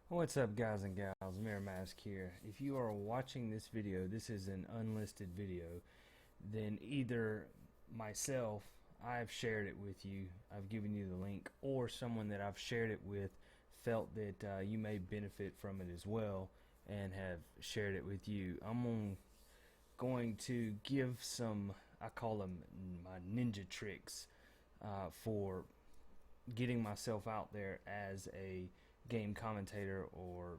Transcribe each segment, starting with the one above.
What's up, guys and gals? Mirrormask here. If you are watching this video, this is an unlisted video, then either myself, I've shared it with you, I've given you the link, or someone that I've shared it with felt that you may benefit from it as well and have shared it with you. I'm going to give some, I call them my ninja tricks for getting myself out there as a game commentator, or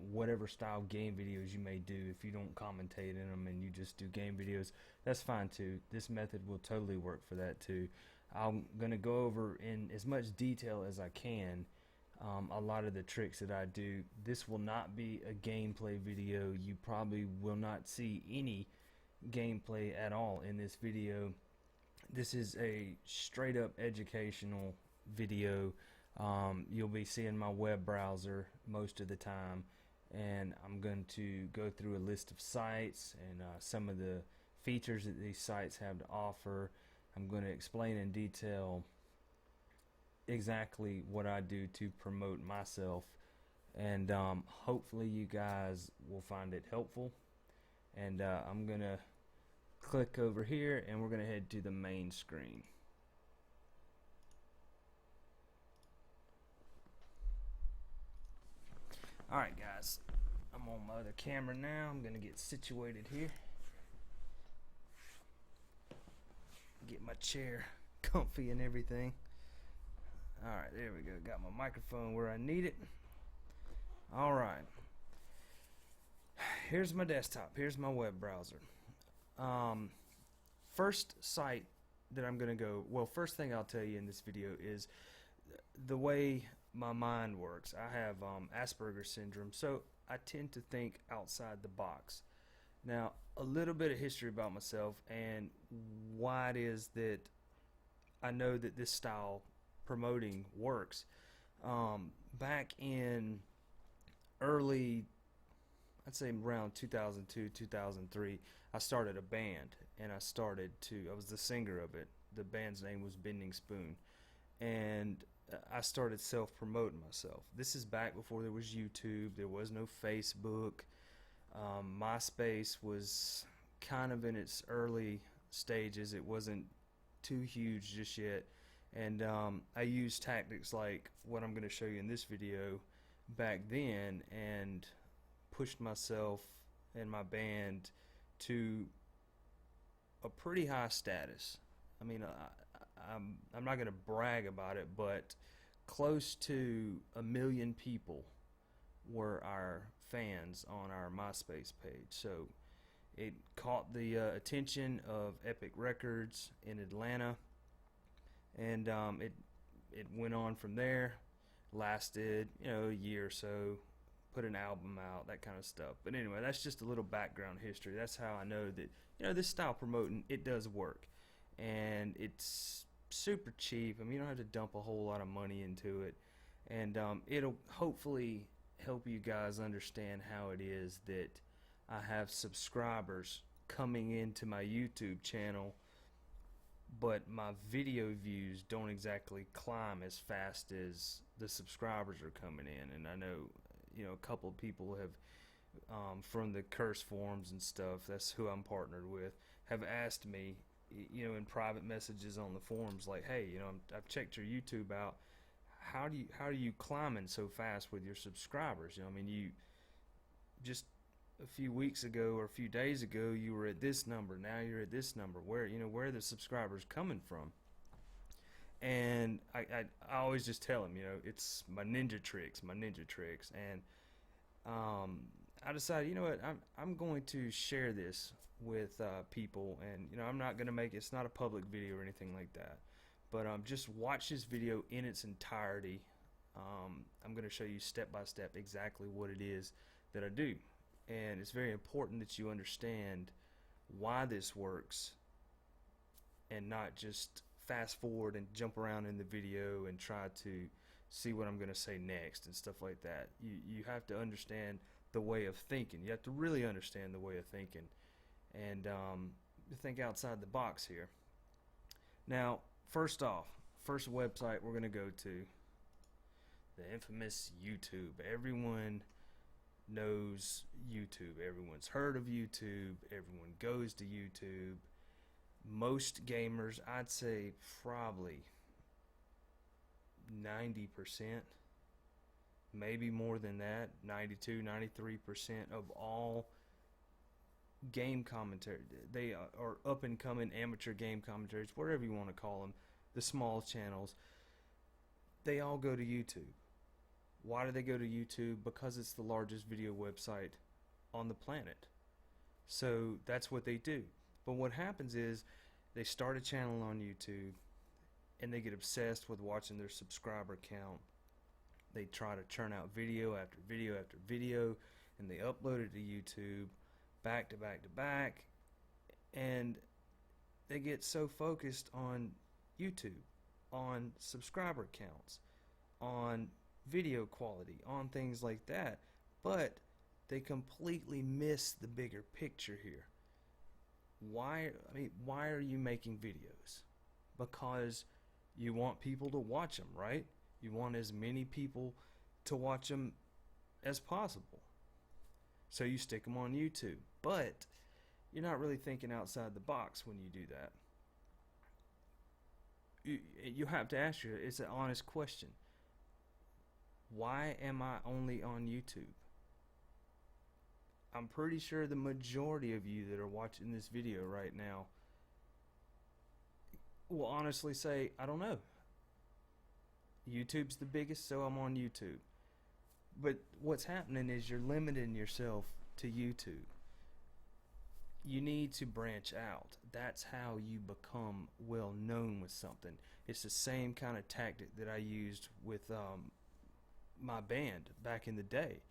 whatever style game videos you may do. If you don't commentate in them and you just do game videos, that's fine too. This method will totally work for that too. I'm going to go over in as much detail as I can a lot of the tricks that I do. This will not be a gameplay video. You probably will not see any gameplay at all in this video. This is a straight up educational video. You'll be seeing my web browser most of the time, and I'm going to go through a list of sites and some of the features that these sites have to offer. I'm going to explain in detail exactly what I do to promote myself, and hopefully you guys will find it helpful. And I'm going to click over here and we're going to head to the main screen. Alright guys, I'm on my other camera now. I'm gonna get situated here, get my chair comfy and everything. Alright, there we go. Got my microphone where I need it. Alright, here's my desktop, here's my web browser. First site that I'm gonna go, well, first thing I'll tell you in this video is the way my mind works. I have Asperger's syndrome, so I tend to think outside the box. Now, a little bit of history about myself and why it is that I know that this style promoting works. Back in early, I'd say around 2002, 2003, I started a band, and I was the singer of it. The band's name was Bending Spoon, and I started self-promoting myself. This is back before there was YouTube, there was no Facebook. MySpace was kind of in its early stages. It wasn't too huge just yet. And I used tactics like what I'm going to show you in this video back then, and pushed myself and my band to a pretty high status. I mean, I'm not going to brag about it, but close to 1 million people were our fans on our MySpace page. So it caught the attention of Epic Records in Atlanta, and it went on from there. Lasted, a year or so. Put an album out, that kind of stuff. But anyway, that's just a little background history. That's how I know that this style promoting, it does work. And it's super cheap. I mean, you don't have to dump a whole lot of money into it, and it'll hopefully help you guys understand how it is that I have subscribers coming into my YouTube channel, but my video views don't exactly climb as fast as the subscribers are coming in. And I know a couple of people have from the curse forums and stuff, that's who I'm partnered with, have asked me in private messages on the forums, like, hey, I've checked your YouTube out. How are you climbing so fast with your subscribers? I mean, you just a few weeks ago or a few days ago you were at this number, now you're at this number. Where are the subscribers coming from? And I always just tell them, it's my ninja tricks, and I decided, what, I'm going to share this with people, and I'm not going to make it's not a public video or anything like that, but just watch this video in its entirety. I'm going to show you step by step exactly what it is that I do, and it's very important that you understand why this works, and not just fast forward and jump around in the video and try to see what I'm going to say next and stuff like that. You have to understand the way of thinking. You have to really understand the way of thinking, and think outside the box here. Now, first off, first website we're going to go to The infamous YouTube. Everyone knows YouTube. Everyone's heard of YouTube. Everyone goes to YouTube. Most gamers, I'd say probably 90%, maybe more than that, 92, 93% of all game commentary, they are up and coming amateur game commentaries, whatever you want to call them, the small channels, they all go to YouTube. Why do they go to YouTube? Because it's the largest video website on the planet. So that's what they do. But what happens is they start a channel on YouTube and they get obsessed with watching their subscriber count. They try to churn out video after video after video, and they upload it to YouTube back to back to back, and they get so focused on YouTube, on subscriber counts, on video quality, on things like that, but they completely miss the bigger picture here. Why are you making videos? Because you want people to watch them, right? You want as many people to watch them as possible. So you stick them on YouTube. But you're not really thinking outside the box when you do that. You have to ask yourself, it's an honest question. Why am I only on YouTube? I'm pretty sure the majority of you that are watching this video right now will honestly say, I don't know. YouTube's the biggest, so I'm on YouTube. But what's happening is you're limiting yourself to YouTube. You need to branch out. That's how you become well known with something. It's the same kind of tactic that I used with my band back in the day.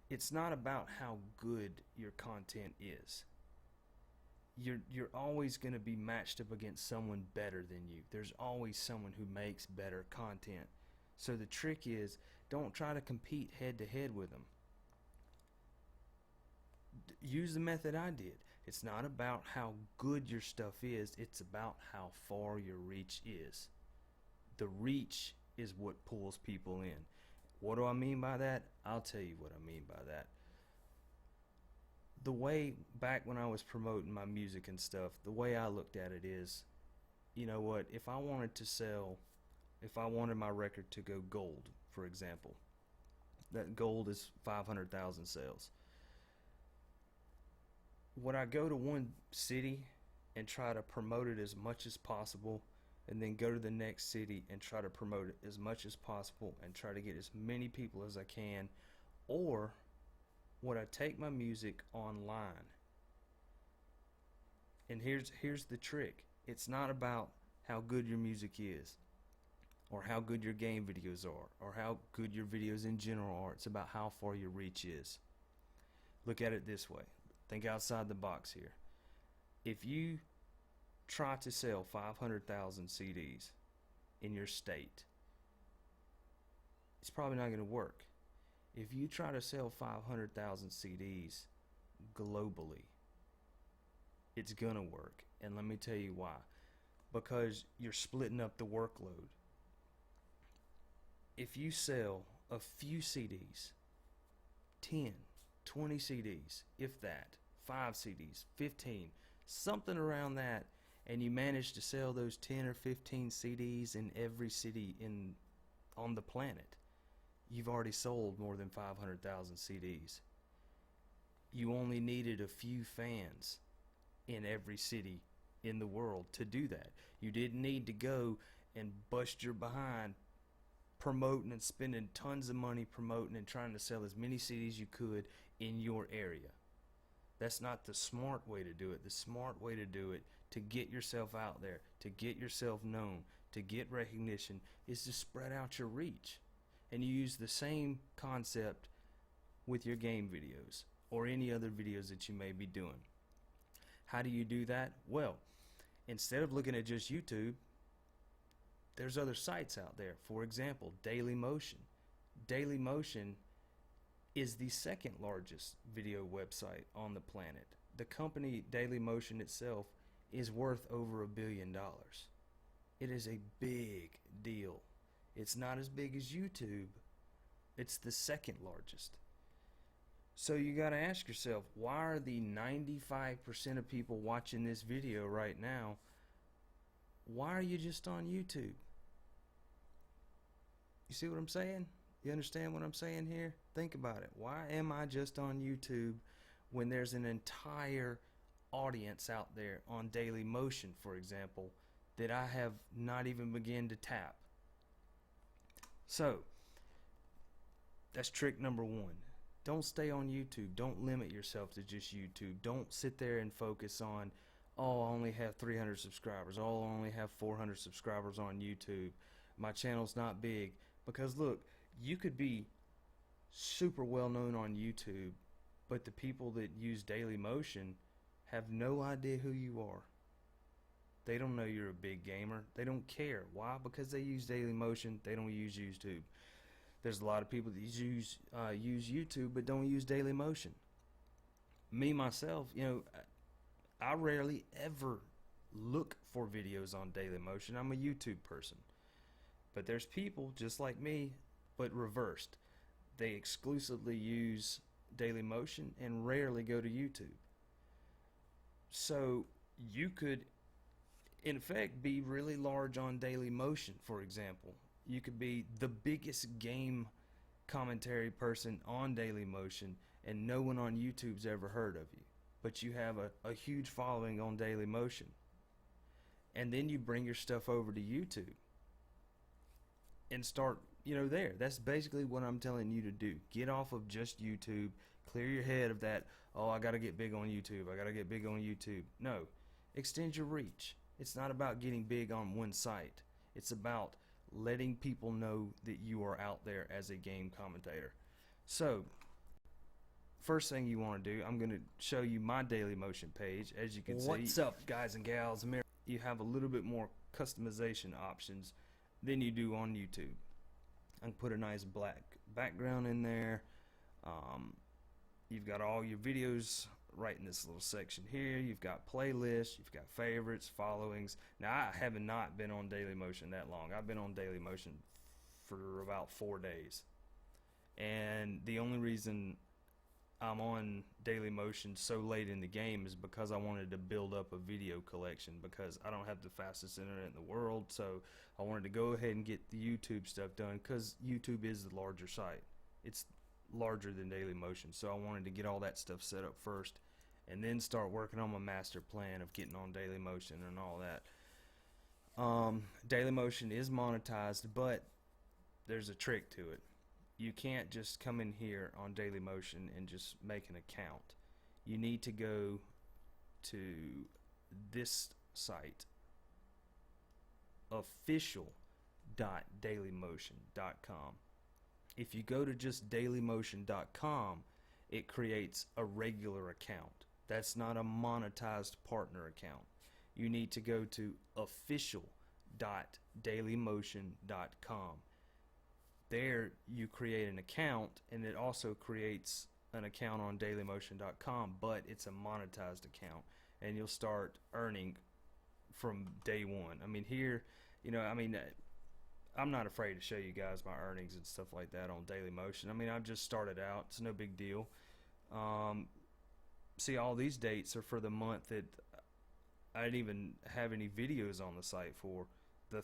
It's not about how good your content is. You're always going to be matched up against someone better than you. There's always someone who makes better content. So the trick is, don't try to compete head to head with them. Use the method I did. It's not about how good your stuff is, it's about how far your reach is. The reach is what pulls people in. What do I mean by that? I'll tell you what I mean by that. The way, back when I was promoting my music and stuff, the way I looked at it is, you know what, if I wanted my record to go gold, for example, that gold is 500,000 sales. Would I go to one city and try to promote it as much as possible, and then go to the next city and try to promote it as much as possible and try to get as many people as I can? Or would I take my music online? And here's the trick. It's not about how good your music is, or how good your game videos are, or how good your videos in general are. It's about how far your reach is. Look at it this way. Think outside the box here. If you try to sell 500,000 CDs in your state, it's probably not going to work. If you try to sell 500,000 CDs globally, it's going to work. And let me tell you why. Because you're splitting up the workload. If you sell a few CDs, 10, 20 CDs, if that, 5 CDs, 15, something around that, and you manage to sell those 10 or 15 CDs in every city on the planet, you've already sold more than 500,000 CDs. You only needed a few fans in every city in the world to do that. You didn't need to go and bust your behind promoting and spending tons of money promoting and trying to sell as many CDs you could in your area. That's not the smart way to do it. The smart way to do it, to get yourself out there, to get yourself known, to get recognition, is to spread out your reach. And you use the same concept with your game videos or any other videos that you may be doing. How do you do that? Well, instead of looking at just YouTube, there's other sites out there. For example, Dailymotion. Dailymotion is the second largest video website on the planet. The company Dailymotion itself is worth over $1 billion. It is a big deal. It's not as big as YouTube, It's the second largest. So you got to ask yourself, why are the 95% of people watching this video right now, why are you just on YouTube? You see what I'm saying? You understand what I'm saying here? Think about it. Why am I just on YouTube when there's an entire audience out there on Daily Motion, for example, that I have not even begun to tap? So that's trick number one. Don't stay on YouTube. Don't limit yourself to just YouTube. Don't sit there and focus on, oh, I only have 300 subscribers. Oh, I only have 400 subscribers on YouTube. My channel's not big. Because look, you could be super well known on YouTube, but the people that use Daily Motion have no idea who you are. They don't know you're a big gamer. They don't care. Why? Because they use Daily Motion. They don't use YouTube. There's a lot of people that use YouTube but don't use Daily Motion. Me, myself, I rarely ever look for videos on Daily Motion. I'm a YouTube person. But there's people just like me, but reversed. They exclusively use Daily Motion and rarely go to YouTube. So you could, in effect, be really large on Daily Motion, for example. You could be the biggest game commentary person on Daily Motion and no one on YouTube's ever heard of you. But you have a huge following on Daily Motion. And then you bring your stuff over to YouTube and start, there. That's basically what I'm telling you to do. Get off of just YouTube. Clear your head of that, oh, I got to get big on YouTube. I got to get big on YouTube. No. Extend your reach. It's not about getting big on one site. It's about letting people know that you are out there as a game commentator. So, first thing you want to do, I'm going to show you my Daily Motion page. As you can see, what's up, guys and gals? You have a little bit more customization options than you do on YouTube. I can put a nice black background in there. You've got all your videos right in this little section here. You've got playlists, you've got favorites, followings. Now, I have not been on Daily Motion that long. I've been on Daily Motion for about 4 days. And the only reason I'm on Daily Motion so late in the game is because I wanted to build up a video collection, because I don't have the fastest internet in the world. So I wanted to go ahead and get the YouTube stuff done, because YouTube is the larger site. It's larger than Daily Motion, so I wanted to get all that stuff set up first and then start working on my master plan of getting on Daily Motion and all that. Daily Motion is monetized, but there's a trick to it. You can't just come in here on Daily Motion and just make an account. You need to go to this site, official.dailymotion.com. If you go to just dailymotion.com, it creates a regular account. That's not a monetized partner account. You need to go to official.dailymotion.com. There you create an account, and it also creates an account on dailymotion.com, but it's a monetized account, and you'll start earning from day one. I mean, here, I'm not afraid to show you guys my earnings and stuff like that on Daily Motion. I mean, I've just started out. It's no big deal. See, all these dates are for the month that I didn't even have any videos on the site for. The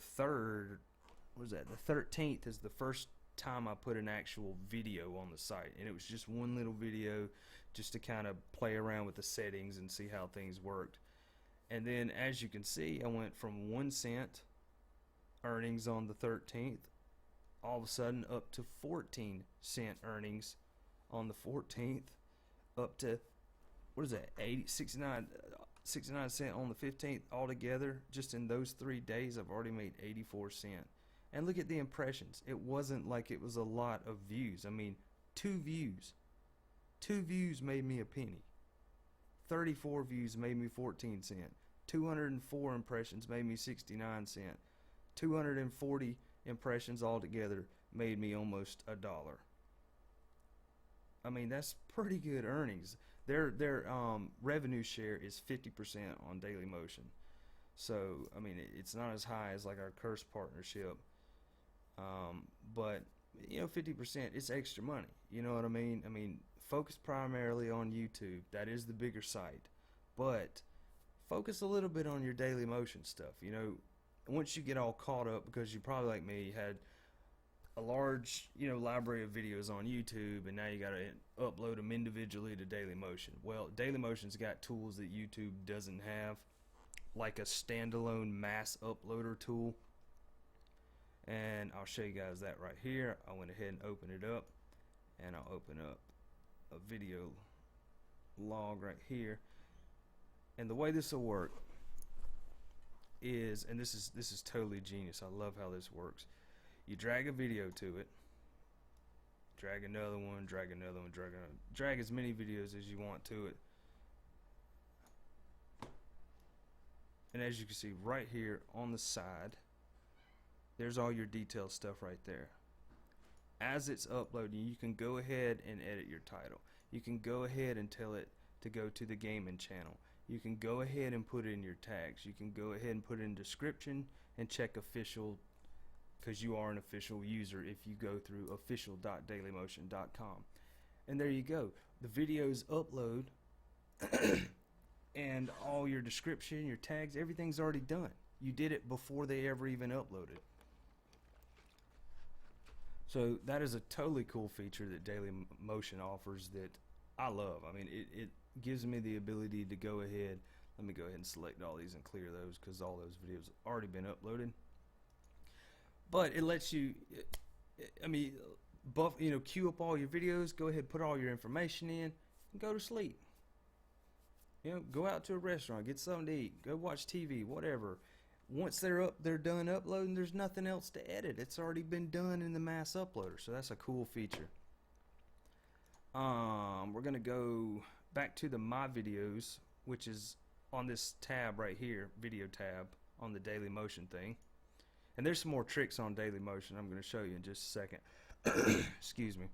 13th is the first time I put an actual video on the site, and it was just one little video just to kind of play around with the settings and see how things worked. And then, as you can see, I went from 1 cent earnings on the 13th all of a sudden up to 14-cent earnings on the 14th, up to, what is that, 69 cent on the 15th. Altogether, just in those 3 days, I've already made 84 cents. And look at the impressions. It wasn't like it was a lot of views. I mean, 2 views made me a penny. 34 views made me 14 cents. 204 impressions made me 69 cents. 240 impressions altogether made me almost $1. I mean, that's pretty good earnings. Their revenue share is 50% on Daily Motion. So, I mean, it's not as high as like our Curse partnership. But 50%, it's extra money. You know what I mean? I mean, focus primarily on YouTube. That is the bigger site. But focus a little bit on your daily motion stuff. Once you get all caught up, because you probably, like me, had a large, library of videos on YouTube, and now you got to upload them individually to Dailymotion. Well, Dailymotion's got tools that YouTube doesn't have, like a standalone mass uploader tool. And I'll show you guys that right here. I went ahead and opened it up, and I'll open up a video log right here. And the way this will work is, and this is totally genius. I love how this works. You drag a video to it, drag another one, drag another one, drag as many videos as you want to it. And as you can see right here on the side, there's all your detailed stuff right there. As it's uploading, you can go ahead and edit your title. You can go ahead and tell it to go to the gaming channel. You can go ahead and put in your tags. You can go ahead and put in description and check official, because you are an official user if you go through official.dailymotion.com. And there you go. The videos upload and all your description, your tags, everything's already done. You did it before they ever even uploaded. So that is a totally cool feature that Dailymotion offers that I love. I mean, it gives me the ability to go ahead. Let me go ahead and select all these and clear those, because all those videos have already been uploaded. But it lets you, queue up all your videos, go ahead, put all your information in, and go to sleep. Go out to a restaurant, get something to eat, go watch TV, whatever. Once they're done uploading, there's nothing else to edit. It's already been done in the mass uploader, so that's a cool feature. We're gonna go back to the My Videos, which is on this tab right here, video tab on the Dailymotion thing. And there's some more tricks on Dailymotion I'm going to show you in just a second. Excuse me.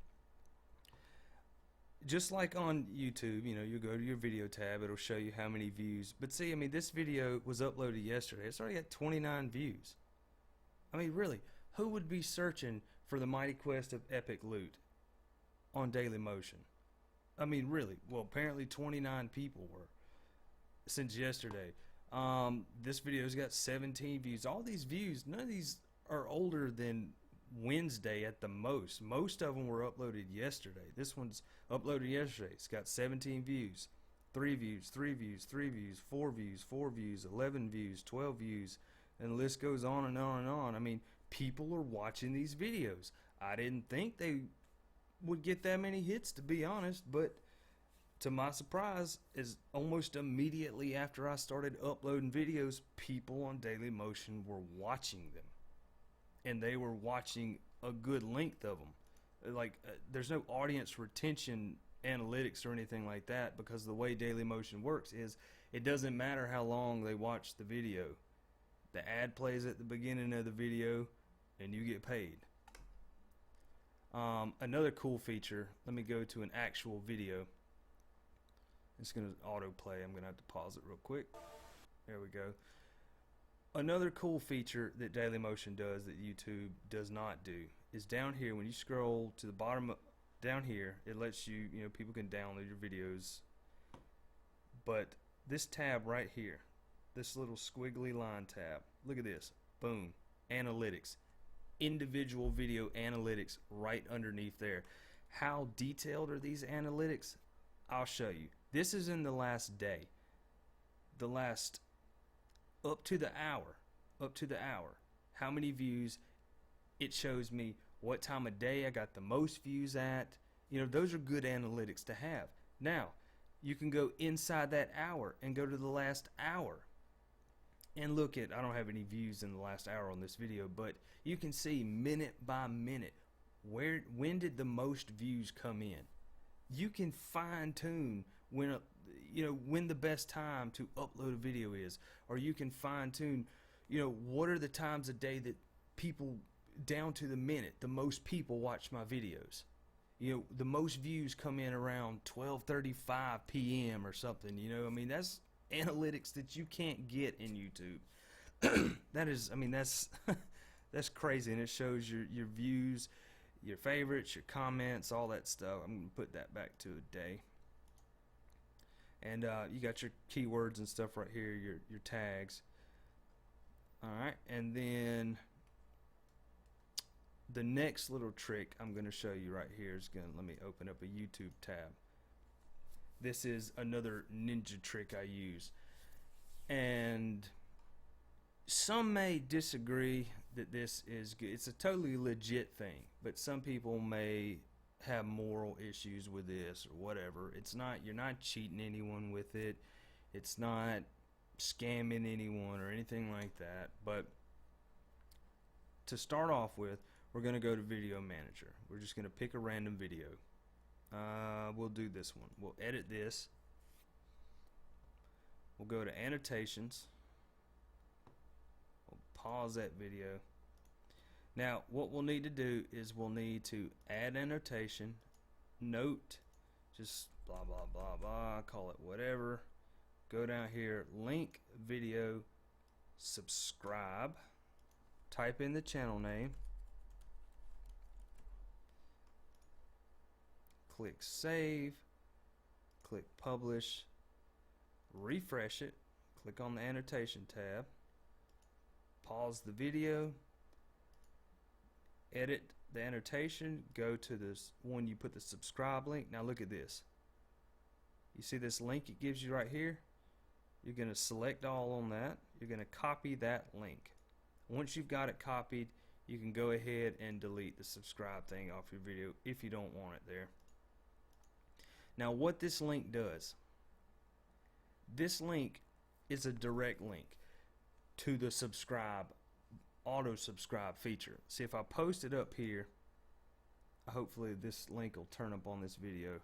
Just like on YouTube, you go to your video tab, it'll show you how many views. But see, this video was uploaded yesterday. It's already got 29 views. Really, who would be searching for the Mighty Quest of Epic Loot on Dailymotion? Really. Well, apparently 29 people were since yesterday. This video's got 17 views. All these views, none of these are older than Wednesday at the most. Most of them were uploaded yesterday. This one's uploaded yesterday. It's got 17 views, 3 views, 3 views, 3 views, 4 views, 4 views, 11 views, 12 views, and the list goes on and on and on. People are watching these videos. I didn't think they would get that many hits, to be honest, but to my surprise, is almost immediately after I started uploading videos, people on Dailymotion were watching them. And they were watching a good length of them. There's no audience retention analytics or anything like that, because the way Dailymotion works is it doesn't matter how long they watch the video. The ad plays at the beginning of the video and you get paid. Another cool feature, let me go to an actual video. It's going to autoplay. I'm going to have to pause it real quick. There we go. Another cool feature that Dailymotion does that YouTube does not do is down here, when you scroll to the bottom down here, it lets you, people can download your videos. But this tab right here, this little squiggly line tab, look at this. Boom. Analytics. Individual video analytics right underneath there. How detailed are these analytics? I'll show you. This is in the last day. The last up to the hour. How many views? It shows me what time of day I got the most views at. Those are good analytics to have. Now, you can go inside that hour and go to the last hour and look at, I don't have any views in the last hour on this video, but you can see minute by minute when did the most views come in. You can fine tune when the best time to upload a video is, or you can fine tune what are the times a day that people, down to the minute, the most people watch my videos. The most views come in around 12:35 p.m. or something. That's analytics that you can't get in YouTube. That is, that's that's crazy, and it shows your views, your favorites, your comments, all that stuff. I'm going to put that back to a day. And you got your keywords and stuff right here, your tags. Alright, and then the next little trick I'm going to show you right here is going to, let me open up a YouTube tab. This is another ninja trick I use. And some may disagree that this is good. It's a totally legit thing, but some people may have moral issues with this or whatever. It's not, you're not cheating anyone with it. It's not scamming anyone or anything like that. But to start off with, we're going to go to Video Manager. We're just going to pick a random video. We'll do this one. We'll edit this. We'll go to Annotations. We'll pause that video. Now, what we'll need to do is we'll need to add annotation, note, just blah, blah, blah, blah, call it whatever. Go down here, link video, subscribe, type in the channel name, click save, click publish, refresh it, click on the annotation tab, pause the video, edit the annotation, go to this one you put the subscribe link. Now look at this. You see this link it gives you right here? You're going to select all on that. You're going to copy that link. Once you've got it copied, you can go ahead and delete the subscribe thing off your video if you don't want it there. Now what this link does, this link is a direct link to the subscribe, auto subscribe feature. See, if I post it up here, hopefully this link will turn up on this video.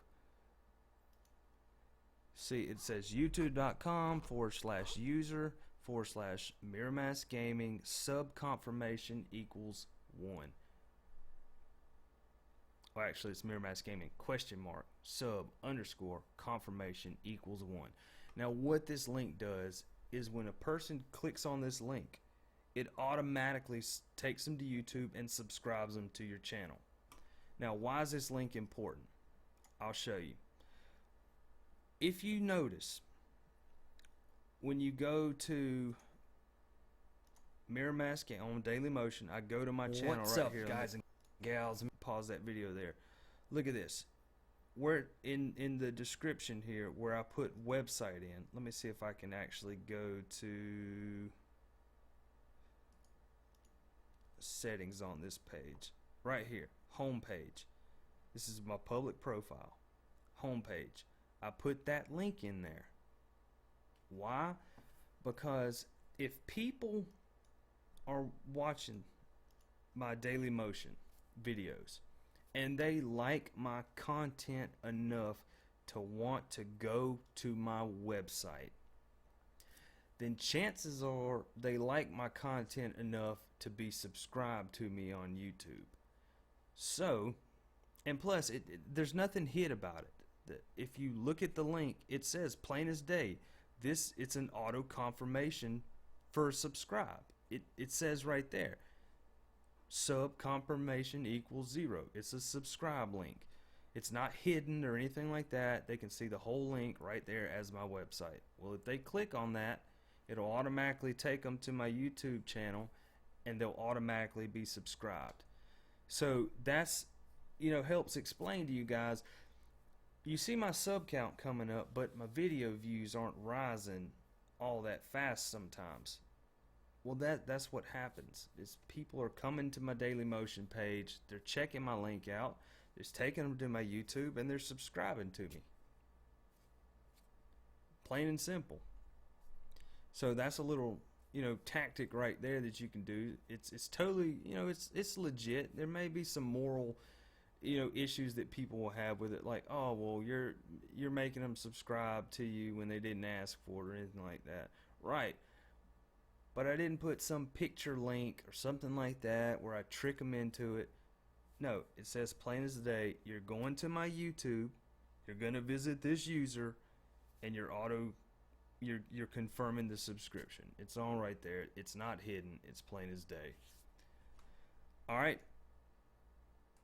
See, it says youtube.com/user/mirrormaskgaming sub confirmation equals 1. Well, actually it's mirrormaskgaming sub _ confirmation equals 1. Now what this link does is when a person clicks on this link, it automatically takes them to YouTube and subscribes them to your channel. Now why is this link important? I'll show you. If you notice, when you go to Mirrormask on Daily Motion, I go to my channel. What's right up, here, guys and gals? Let me pause that video there. Look at this. Where in the description here, where I put website in. Let me see if I can actually go to settings on this page. Right here, home page. This is my public profile. Home page. I put that link in there. Why? Because if people are watching my Daily Motion videos and they like my content enough to want to go to my website, then chances are they like my content enough to be subscribed to me on YouTube. So, and plus there's nothing hid about it. If you look at the link, it says plain as day, it's an auto confirmation for subscribe. It says right there, sub confirmation equals 0. It's a subscribe link. It's not hidden or anything like that. They can see the whole link right there as my website. Well, if they click on that, it'll automatically take them to my YouTube channel and they'll automatically be subscribed. So that's, helps explain to you guys. You see my sub count coming up, but my video views aren't rising all that fast sometimes. Well, that's what happens. Is people are coming to my Daily Motion page, they're checking my link out, it's taking them to my YouTube, and they're subscribing to me. Plain and simple. So that's a little, tactic right there that you can do. It's totally, it's legit. There may be some moral issues that people will have with it, like, oh, well, you're making them subscribe to you when they didn't ask for it or anything like that. Right. But I didn't put some picture link or something like that where I trick them into it. No, it says plain as day, you're going to my YouTube, you're going to visit this user, and you're confirming the subscription. It's all right there. It's not hidden. It's plain as day. All right.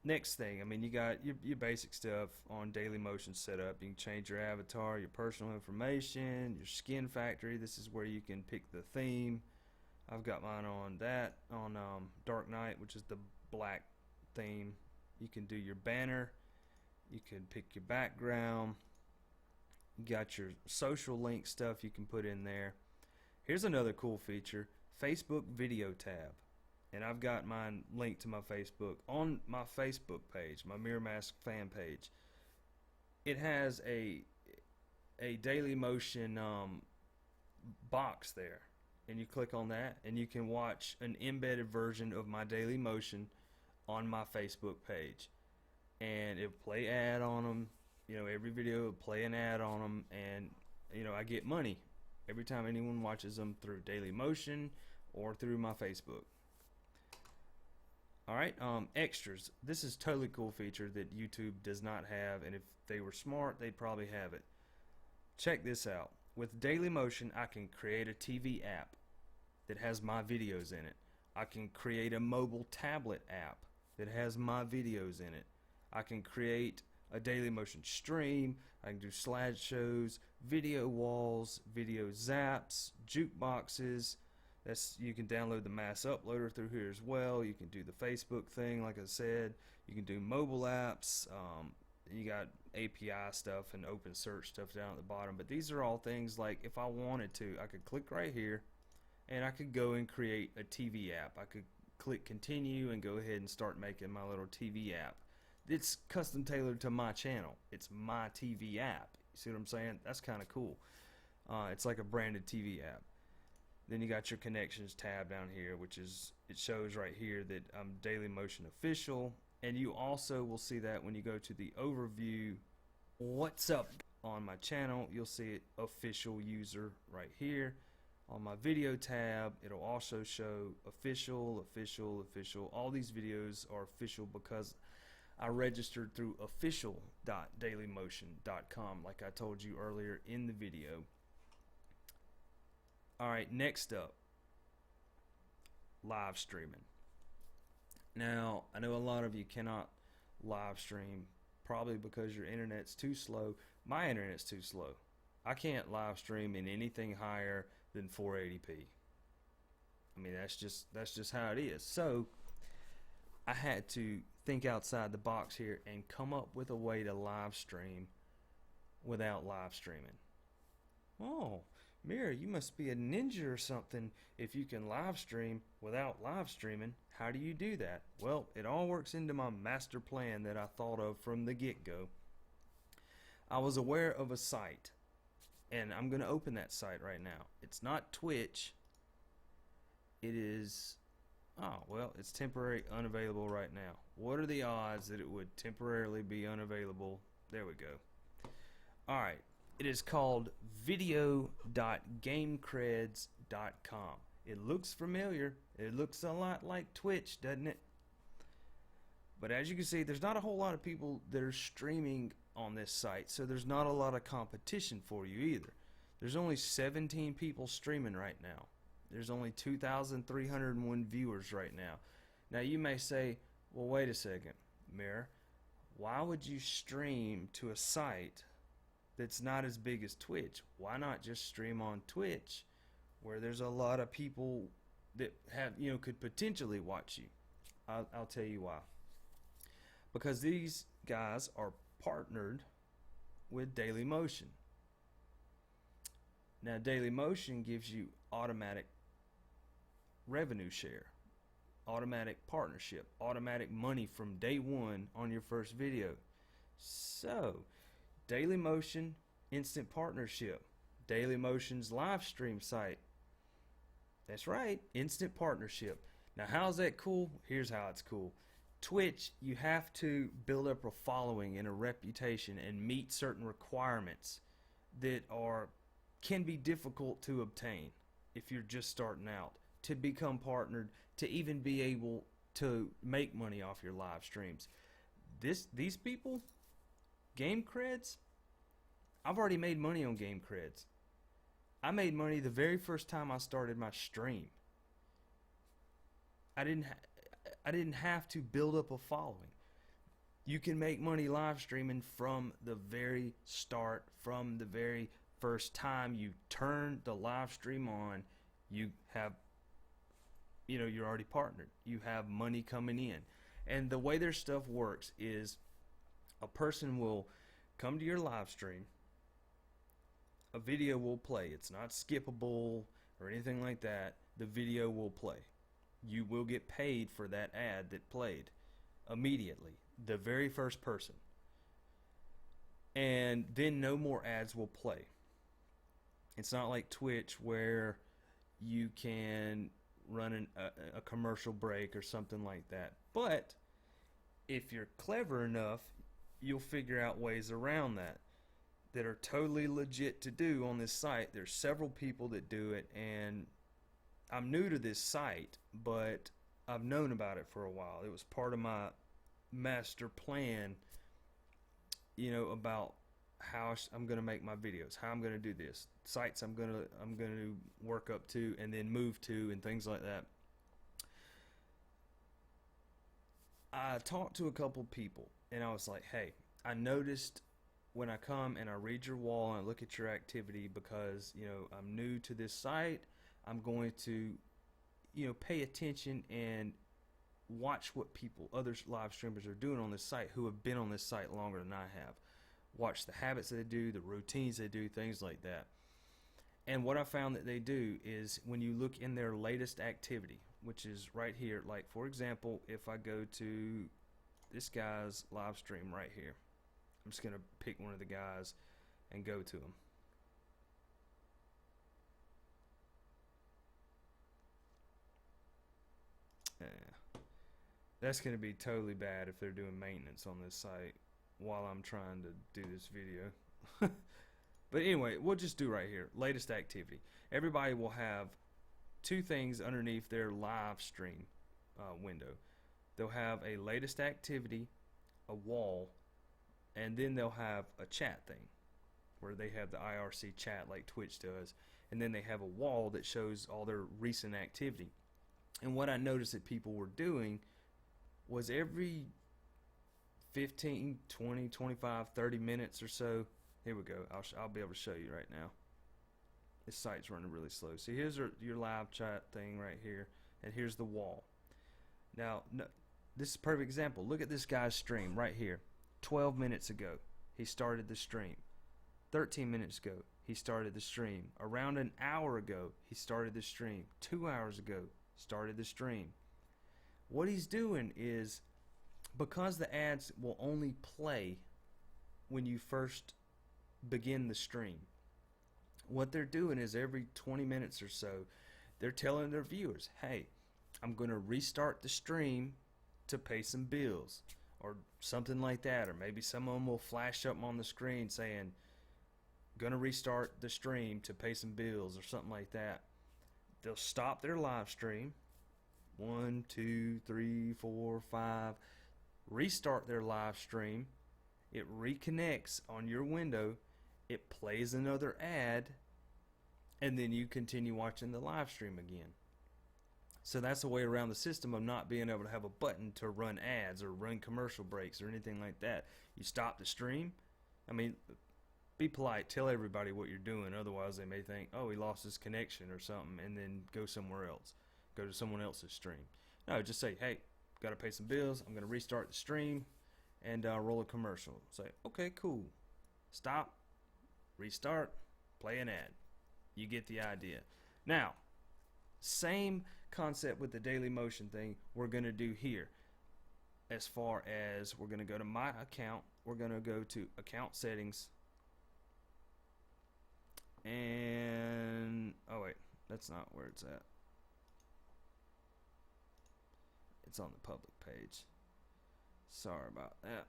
Next thing, I mean, you got your basic stuff on Dailymotion setup. You can change your avatar, your personal information, your skin factory. This is where you can pick the theme. I've got mine on Dark Knight, which is the black theme. You can do your banner. You can pick your background. You got your social link stuff you can put in there. Here's another cool feature, Facebook video tab. And I've got mine linked to my Facebook on my Facebook page, my Mirrormask fan page. It has a Dailymotion box there, and you click on that, and you can watch an embedded version of my Dailymotion on my Facebook page, and it'll play ad on them. You know, every video will play an ad on them, and you know, I get money every time anyone watches them through Dailymotion or through my Facebook. Alright, extras. This is totally cool feature that YouTube does not have, and if they were smart, they'd probably have it. Check this out. With Dailymotion, I can create a TV app that has my videos in it. I can create a mobile tablet app that has my videos in it. I can create a Dailymotion stream. I can do slideshows, video walls, video zaps, jukeboxes. You can download the mass uploader through here as well. You can do the Facebook thing, like I said. You can do mobile apps. You got API stuff and open search stuff down at the bottom. But these are all things like if I wanted to, I could click right here and I could go and create a TV app. I could click continue and go ahead and start making my little TV app. It's custom tailored to my channel. It's my TV app. You see what I'm saying? That's kind of cool. It's like a branded TV app. Then you got your connections tab down here, which is, it shows right here that I'm Dailymotion official, and you also will see that when you go to the overview, what's up on my channel, you'll see it official user right here. On my video tab, it'll also show official, official, official. All these videos are official because I registered through official.dailymotion.com, like I told you earlier in the video. Alright, next up, live streaming. Now, I know a lot of you cannot live stream, probably because your internet's too slow. My internet's too slow. I can't live stream in anything higher than 480p. I mean, that's just how it is. So, I had to think outside the box here and come up with a way to live stream without live streaming. Oh, Mirror, you must be a ninja or something if you can live stream without live streaming. How do you do that? Well, it all works into my master plan that I thought of from the get-go. I was aware of a site, and I'm going to open that site right now. It's not Twitch. It is, oh, well, it's temporarily unavailable right now. What are the odds that it would temporarily be unavailable? There we go. All right. It is called video.gamecreds.com. It looks familiar. It looks a lot like Twitch, doesn't it? But as you can see, there's not a whole lot of people that are streaming on this site, so there's not a lot of competition for you either. There's only 17 people streaming right now. There's only 2,301 viewers right now. Now you may say, well, wait a second, Mirror. Why would you stream to a site that's not as big as Twitch? Why not just stream on Twitch, where there's a lot of people that have, you know, could potentially watch you? I'll tell you why. Because these guys are partnered with Dailymotion. Now, Dailymotion gives you automatic revenue share, automatic partnership, automatic money from day one on your first video. So, Dailymotion instant partnership, Dailymotion's live stream site. That's right, instant partnership. Now, how's that cool? Here's how it's cool. Twitch, you have to build up a following and a reputation and meet certain requirements that can be difficult to obtain if you're just starting out, to become partnered, to even be able to make money off your live streams. These people, Game Creds, I've already made money on Game Creds. I made money the very first time I started my stream. I didn't have to build up a following. You can make money live streaming from the very start, from the very first time you turn the live stream on. You have, you're already partnered. You have money coming in. And the way their stuff works is a person will come to your live stream, a video will play. It's not skippable or anything like that. The video will play. You will get paid for that ad that played immediately, the very first person. And then no more ads will play. It's not like Twitch where you can run a commercial break or something like that. But if you're clever enough, you'll figure out ways around that are totally legit to do on this site. There's several people that do it, and I'm new to this site, but I've known about it for a while. It was part of my master plan, about how I'm going to make my videos, how I'm going to do this, sites I'm going to work up to and then move to, and things like that. I talked to a couple people, and I was like, hey, I noticed when I come and I read your wall and I look at your activity, because I'm new to this site, I'm going to pay attention and watch what other live streamers are doing on this site who have been on this site longer than I have. Watch the habits they do, the routines they do, things like that. And what I found that they do is, when you look in their latest activity, which is right here, like for example, if I go to this guy's live stream right here, I'm just going to pick one of the guys and go to him. That's going to be totally bad if they're doing maintenance on this site while I'm trying to do this video. But anyway, we'll just do right here, latest activity. Everybody will have two things underneath their live stream window. They'll have a latest activity, a wall, and then they'll have a chat thing where they have the IRC chat like Twitch does, and then they have a wall that shows all their recent activity. And what I noticed that people were doing was every 15, 20, 25, 30 minutes or so. Here we go. I'll be able to show you right now. This site's running really slow. See, here's your live chat thing right here, and here's the wall. Now, this is a perfect example. Look at this guy's stream right here. 12 minutes ago, he started the stream. 13 minutes ago, he started the stream. Around an hour ago, he started the stream. 2 hours ago, started the stream. What he's doing is, because the ads will only play when you first begin the stream, what they're doing is every 20 minutes or so, they're telling their viewers, hey, I'm going to restart the stream to pay some bills, or something like that. Or maybe some of them will flash up on the screen saying, going to restart the stream to pay some bills, or something like that. They'll stop their live stream. 1, 2, 3, 4, 5. Restart their live stream. It reconnects on your window. It plays another ad, and then you continue watching the live stream again. So that's a way around the system of not being able to have a button to run ads or run commercial breaks or anything like that. You stop the stream. I mean, be polite. Tell everybody what you're doing. Otherwise, they may think, oh, he lost his connection or something, and then go somewhere else. Go to someone else's stream. No, just say, hey, got to pay some bills. I'm going to restart the stream and roll a commercial. Say, okay, cool. Stop. Restart. Play an ad. You get the idea. Now, same concept with the daily motion thing we're going to do here. As far as we're going to go to my account, we're going to go to account settings. And, oh wait, that's not where it's at. It's on the public page. Sorry about that.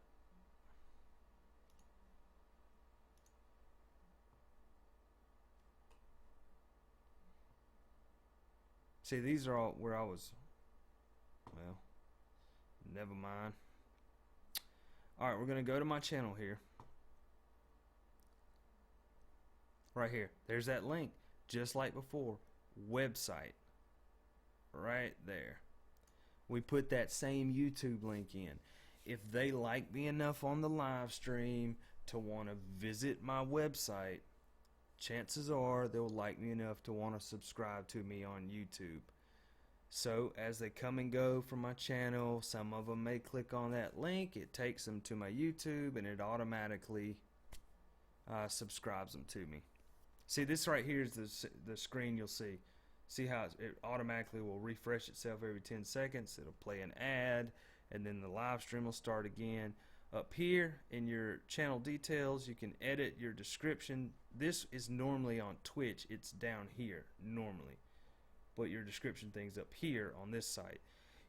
See, these are all where I was. Well, never mind. Alright, we're going to go to my channel here. Right here. There's that link. Just like before. Website. Right there. We put that same YouTube link in. if they like me enough on the live stream to want to visit my website, chances are they'll like me enough to want to subscribe to me on YouTube. So as they come and go from my channel, some of them may click on that link. It takes them to my YouTube, and it automatically subscribes them to me. See, this right here is the screen you'll see. See how it automatically will refresh itself every 10 seconds. It'll play an ad, and then the live stream will start again. Up here in your channel details, you can edit your description. This is normally on Twitch. It's down here normally. But your description thing's up here on this site.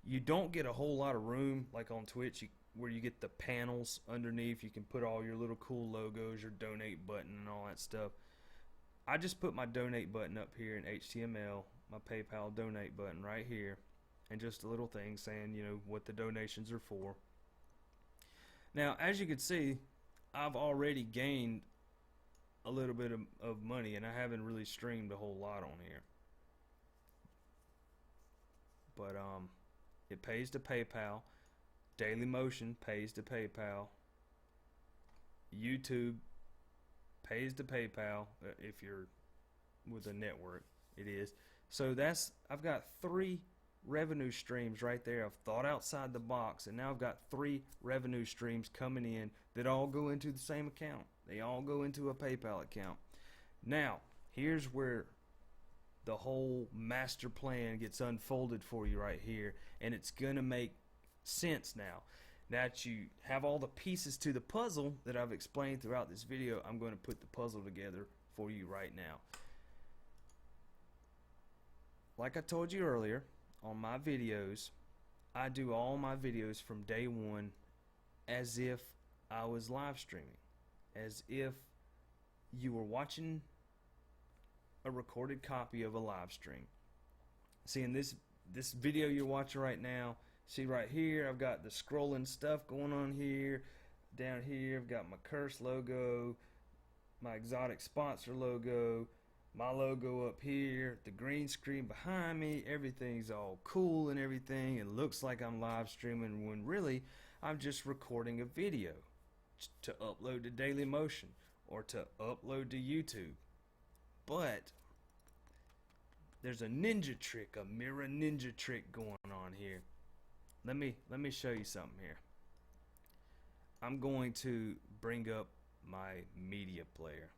You don't get a whole lot of room like on Twitch where you get the panels underneath. You can put all your little cool logos, your donate button, and all that stuff. I just put my donate button up here in HTML, my PayPal donate button right here, and just a little thing saying, you know, what the donations are for. Now, as you can see, I've already gained a little bit of money, and I haven't really streamed a whole lot on here. But it pays to PayPal. Dailymotion pays to PayPal. YouTube pays to PayPal if you're with a network. It is. So I've got 3 revenue streams right there. I've thought outside the box, and now I've got 3 revenue streams coming in that all go into the same account. They all go into a PayPal account. Now, here's where the whole master plan gets unfolded for you right here, and it's gonna make sense now. Now that you have all the pieces to the puzzle that I've explained throughout this video, I'm going to put the puzzle together for you right now. Like I told you earlier, on my videos, I do all my videos from day one as if I was live streaming, as if you were watching a recorded copy of a live stream. See, in this video you're watching right now, see right here, I've got the scrolling stuff going on here. Down here, I've got my curse logo, my exotic sponsor logo, my logo up here, the green screen behind me. Everything's all cool and everything. It looks like I'm live streaming when really I'm just recording a video to upload to Dailymotion or to upload to YouTube. But there's a ninja trick, a mirror ninja trick going on here. Let me show you something here. I'm going to bring up my media player.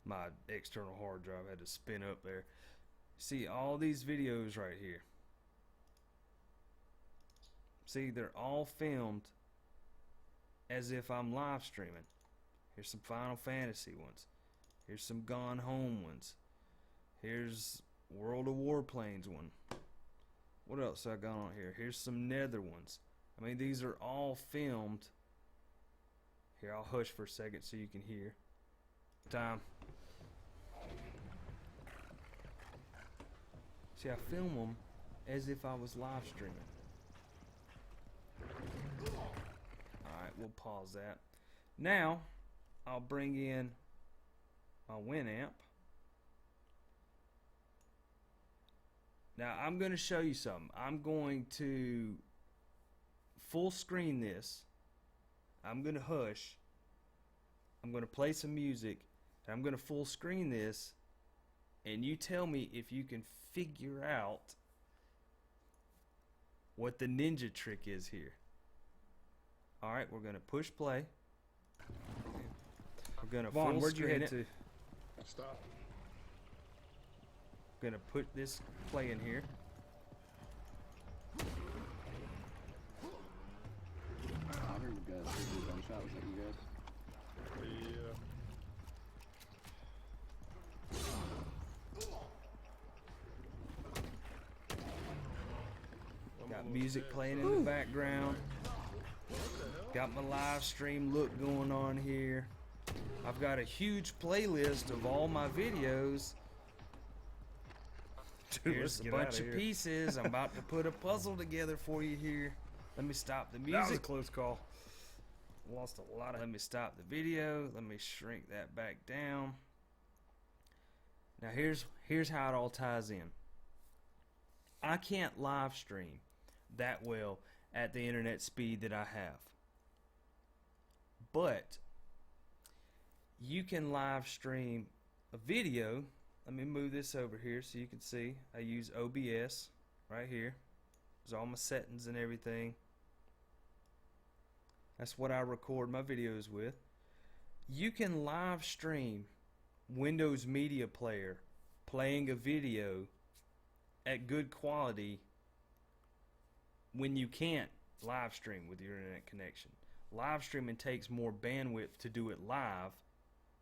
My external hard drive had to spin up there. See all these videos right here. See, they're all filmed as if I'm live streaming. Here's some Final Fantasy ones. Here's some Gone Home ones. Here's World of Warplanes one. What else I got on here? Here's some Nether ones. I mean, these are all filmed. Here, I'll hush for a second so you can hear. Time. See, I film them as if I was live streaming. Alright, we'll pause that. Now, I'll bring in my Winamp. Now, I'm going to show you something. I'm going to full screen this. I'm going to hush. I'm going to play some music. And I'm going to full screen this. And you tell me if you can figure out what the ninja trick is here. Alright, we're going to push play. We're going to full where'd you screen head it. to? Stop. We're going to put this play in here. I heard you guys heard a gunshot. Was that you guys? Yeah. Got music playing in the background. Got my live stream look going on here. I've got a huge playlist of all my videos. Dude, Here's a bunch of pieces. I'm about to put a puzzle together for you here. Let me stop the That was a music. close call. Lost a lot of. Let me stop the video. Let me shrink that back down. Now here's how it all ties in. I can't live stream that well at the internet speed that I have. But you can live stream a video. Let me move this over here so you can see. I use OBS right here. There's all my settings and everything. That's what I record my videos with. You can live stream Windows Media Player playing a video at good quality when you can't live stream with your internet connection. Live streaming takes more bandwidth to do it live,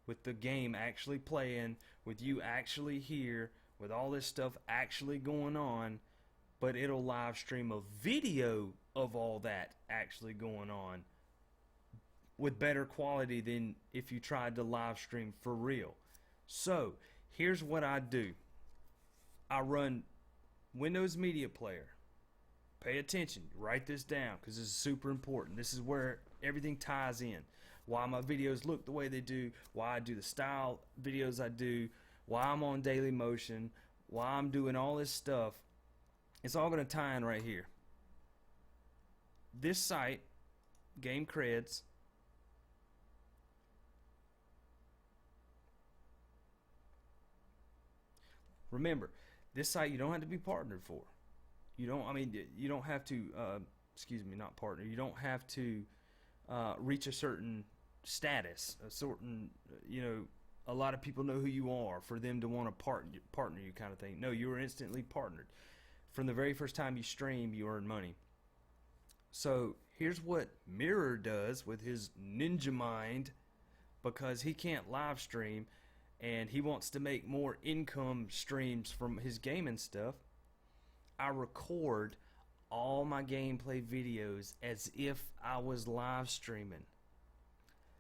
with the game actually playing, with you actually here, with all this stuff actually going on, but it'll live stream a video of all that actually going on with better quality than if you tried to live stream for real. So here's what I do. I run Windows Media Player. Pay attention, write this down because this is super important. This is where everything ties in. Why my videos look the way they do, why I do the style videos I do, why I'm on daily motion, why I'm doing all this stuff. It's all going to tie in right here. This site, Game Creds, remember, this site you don't have to be partnered for. You don't have to, not partner. You don't have to reach a certain status, a certain, a lot of people know who you are for them to want to partner you kind of thing. No, you are instantly partnered. From the very first time you stream, you earn money. So here's what Mirror does with his ninja mind, because he can't live stream and he wants to make more income streams from his gaming stuff. I record all my gameplay videos as if I was live streaming.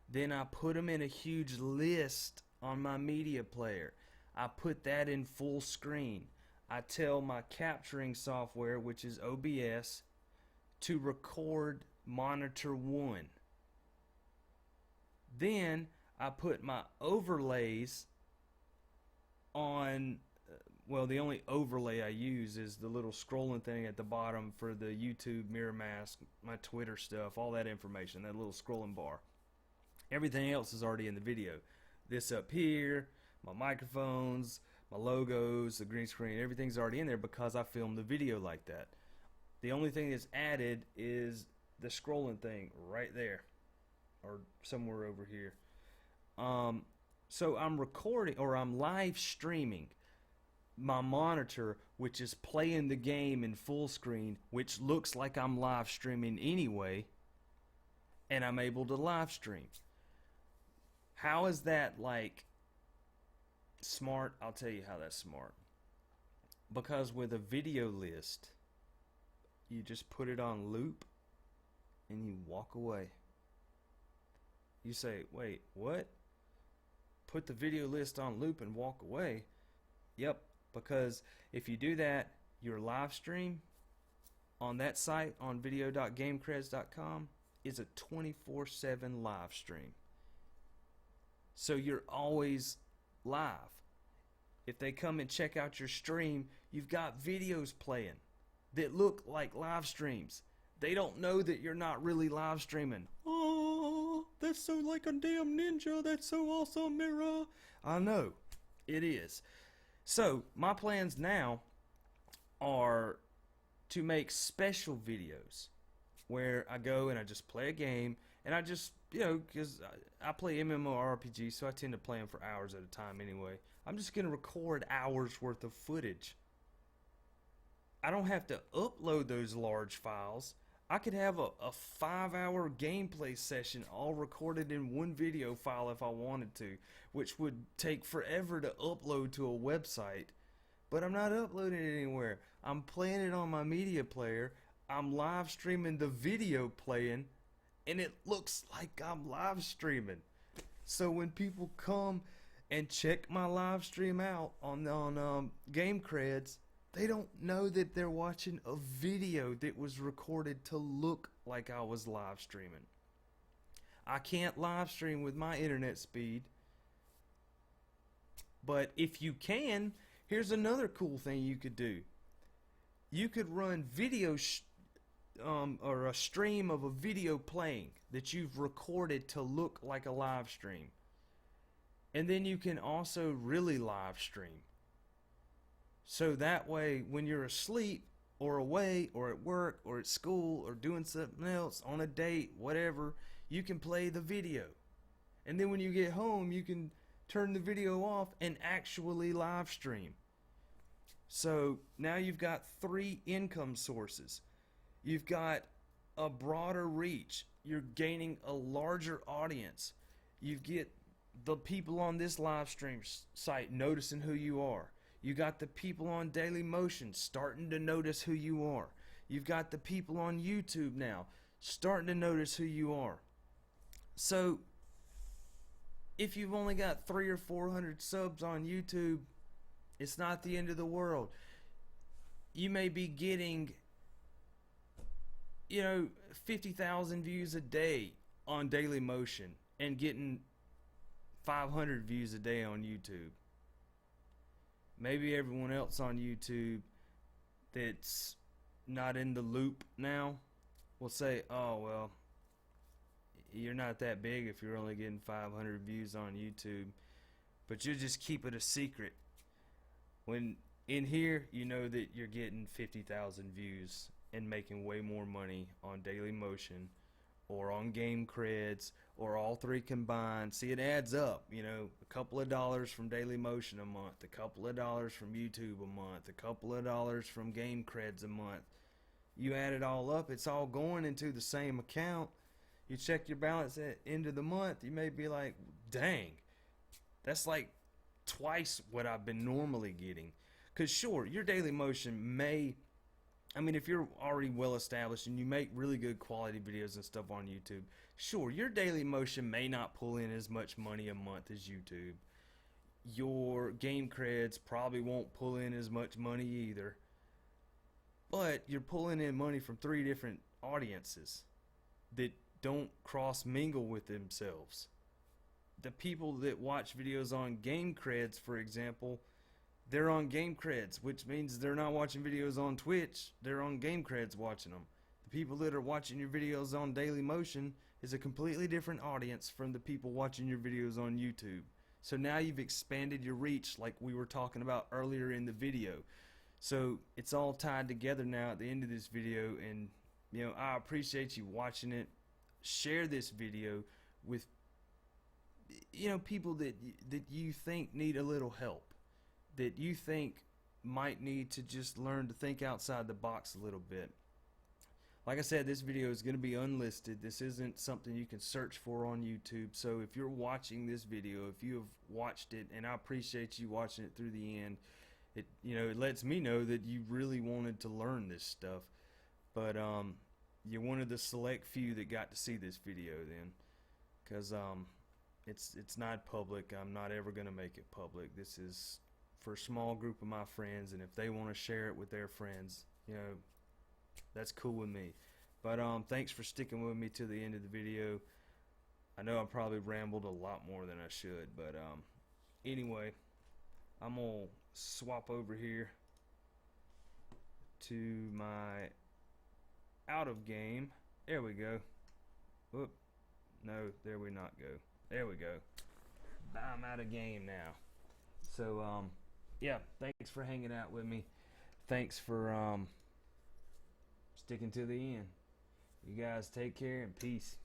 Then I put them in a huge list on my media player. I put that in full screen. I tell my capturing software, which is OBS, to record monitor 1. Then I put my overlays on, the only overlay I use is the little scrolling thing at the bottom for the YouTube, Mirrormask, my Twitter stuff, all that information, that little scrolling bar. Everything else is already in the video. This up here, my microphones, my logos, the green screen, everything's already in there because I filmed the video like that. The only thing that's added is the scrolling thing right there, or somewhere over here. So I'm recording, or I'm live streaming my monitor, which is playing the game in full screen, which looks like I'm live streaming anyway, and I'm able to live stream. How is that like smart? I'll tell you how that's smart. Because with a video list, you just put it on loop and you walk away. You say, wait, what? Put the video list on loop and walk away? Yep, because if you do that, your live stream on that site on video.gamecreds.com is a 24/7 live stream. So you're always live. If they come and check out your stream, you've got videos playing that look like live streams. They don't know that you're not really live streaming. Oh, that's so like a damn ninja. That's so awesome, Mirror. I know, it is. So my plans now are to make special videos where I go and I just play a game, and I just, because I play MMORPG, so I tend to play them for hours at a time anyway. I'm just going to record hours worth of footage. I don't have to upload those large files. I could have a 5-hour gameplay session all recorded in one video file if I wanted to, which would take forever to upload to a website. But I'm not uploading it anywhere. I'm playing it on my media player. I'm live streaming the video playing, and it looks like I'm live streaming. So when people come and check my live stream out on Game Creds, they don't know that they're watching a video that was recorded to look like I was live streaming. I can't live stream with my internet speed. But if you can, here's another cool thing you could do. You could run video or a stream of a video playing that you've recorded to look like a live stream. And then you can also really live stream. So that way, when you're asleep or away or at work or at school or doing something else, on a date, whatever, you can play the video. And then when you get home, you can turn the video off and actually live stream. So now you've got 3 income sources. You've got a broader reach. You're gaining a larger audience. You get the people on this live stream site noticing who you are. You got the people on Daily Motion starting to notice who you are. You've got the people on YouTube now starting to notice who you are. So if you've only got 300 or 400 subs on YouTube, it's not the end of the world. You may be getting, 50,000 views a day on Daily Motion and getting 500 views a day on YouTube. Maybe everyone else on YouTube that's not in the loop now will say, oh, well, you're not that big if you're only getting 500 views on YouTube, but you'll just keep it a secret. When in here, you know that you're getting 50,000 views and making way more money on Daily Motion or on Game Creds or all 3 combined. See, it adds up, a couple of dollars from Daily Motion a month, a couple of dollars from YouTube a month, a couple of dollars from Game Creds a month. You add it all up, it's all going into the same account. You check your balance at end of the month, you may be like, dang, that's like twice what I've been normally getting. Because sure, your Daily Motion may, if you're already well established and you make really good quality videos and stuff on YouTube, sure, your Daily Motion may not pull in as much money a month as YouTube. Your Game Creds probably won't pull in as much money either. But you're pulling in money from 3 different audiences that don't cross mingle with themselves. The people that watch videos on Game Creds, for example, they're on Game Creds, which means they're not watching videos on Twitch. They're on Game Creds watching them. The people that are watching your videos on Daily Motion is a completely different audience from the people watching your videos on YouTube. So now you've expanded your reach like we were talking about earlier in the video. So it's all tied together now at the end of this video, and I appreciate you watching it. Share this video with people that you think need a little help, that you think might need to just learn to think outside the box a little bit. Like I said, this video is going to be unlisted. This isn't something you can search for on YouTube. So if you're watching this video, if you have watched it, and I appreciate you watching it through the end, it lets me know that you really wanted to learn this stuff. But you're one of the select few that got to see this video then, because it's not public. I'm not ever going to make it public. This is for a small group of my friends, and if they want to share it with their friends, that's cool with me. But thanks for sticking with me to the end of the video. I know I probably rambled a lot more than I should, but anyway, I'm gonna swap over here to my out of game. There we go. Whoop. No, there we not go. There we go. I'm out of game now. So yeah, thanks for hanging out with me. Thanks for sticking to the end. You guys take care and peace.